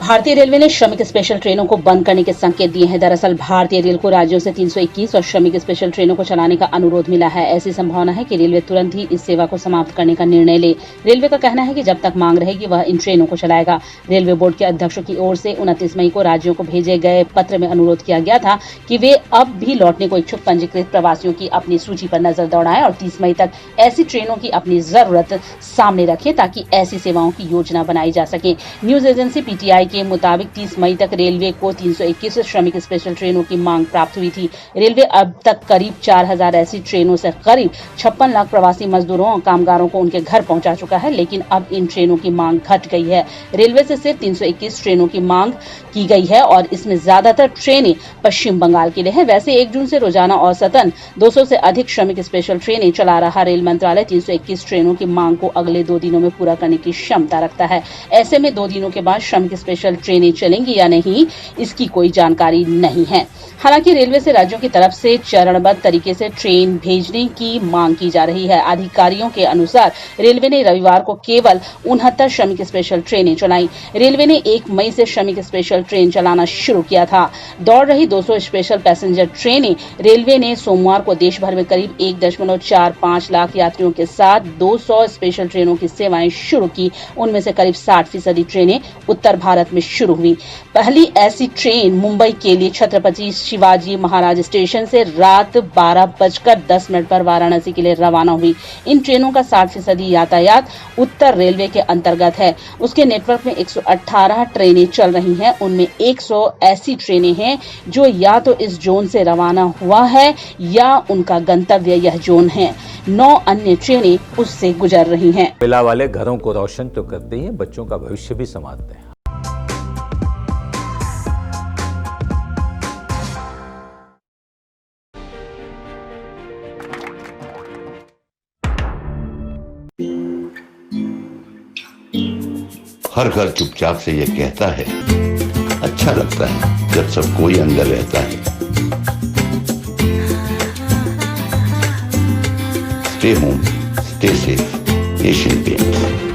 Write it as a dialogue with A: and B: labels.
A: भारतीय रेलवे ने श्रमिक स्पेशल ट्रेनों को बंद करने के संकेत दिए हैं। दरअसल भारतीय रेल को राज्यों से 321 और श्रमिक स्पेशल ट्रेनों को चलाने का अनुरोध मिला है। ऐसी संभावना है कि रेलवे तुरंत ही इस सेवा को समाप्त करने का निर्णय ले। रेलवे का कहना है कि जब तक मांग रहेगी वह इन ट्रेनों को चलाएगा। रेलवे बोर्ड के अध्यक्षों की ओर से 29 मई को राज्यों को भेजे गए पत्र में अनुरोध किया गया था कि वे अब भी लौटने को इच्छुक पंजीकृत प्रवासियों की अपनी सूची पर नजर दौड़ाएं और 30 मई तक ऐसी ट्रेनों की अपनी जरूरत सामने रखें ताकि ऐसी सेवाओं की योजना बनाई जा सके। न्यूज एजेंसी पीटीआई के मुताबिक 30 मई तक रेलवे को 321 श्रमिक स्पेशल ट्रेनों की मांग प्राप्त हुई थी। रेलवे अब तक करीब 4000 ऐसी ट्रेनों से करीब 56 लाख प्रवासी मजदूरों और कामगारों को उनके घर पहुंचा चुका है, लेकिन अब इन ट्रेनों की मांग घट गई है। रेलवे से सिर्फ 321 ट्रेनों की मांग की गई है और इसमें ज्यादातर ट्रेनें पश्चिम बंगाल के लिए है। वैसे 1 जून से रोजाना औसतन 200 से अधिक श्रमिक स्पेशल ट्रेनें चला रहा रेल मंत्रालय 321 ट्रेनों की मांग को अगले 2 दिनों में पूरा करने की क्षमता रखता है। ऐसे में 2 दिनों के बाद श्रमिक स्पेशल ट्रेनें चलेंगी या नहीं, इसकी कोई जानकारी नहीं है। हालांकि रेलवे से राज्यों की तरफ से चरणबद्ध तरीके से ट्रेन भेजने की मांग की जा रही है। अधिकारियों के अनुसार रेलवे ने रविवार को केवल 69 श्रमिक स्पेशल ट्रेनें चलाई। रेलवे ने 1 मई से श्रमिक स्पेशल ट्रेन चलाना शुरू किया था। दौड़ रही 200 स्पेशल पैसेंजर ट्रेनें रेलवे ने सोमवार को देश भर में करीब 1.45 लाख यात्रियों के साथ 200 स्पेशल ट्रेनों की सेवाएं शुरू की। उनमें से करीब 60% ट्रेनें उत्तर भारत में शुरू हुई। पहली ऐसी ट्रेन मुंबई के लिए छत्रपति शिवाजी महाराज स्टेशन से रात 12:10 पर वाराणसी के लिए रवाना हुई। इन ट्रेनों का 60% यातायात उत्तर रेलवे के अंतर्गत है। उसके नेटवर्क में 118 ट्रेनें चल रही हैं। उनमें 100 ऐसी ट्रेनें हैं जो या तो इस जोन से रवाना हुआ है या उनका गंतव्य यह जोन है। 9 अन्य ट्रेनें उससे गुजर रही हैं।
B: कोयला वाले घरों को रोशन तो करते ही हैं, बच्चों का भविष्य भी संवारते हैं।
C: हर घर चुपचाप से ये कहता है, अच्छा लगता है जब सब कोई अंदर रहता है। Stay home, stay safe, Asian paints.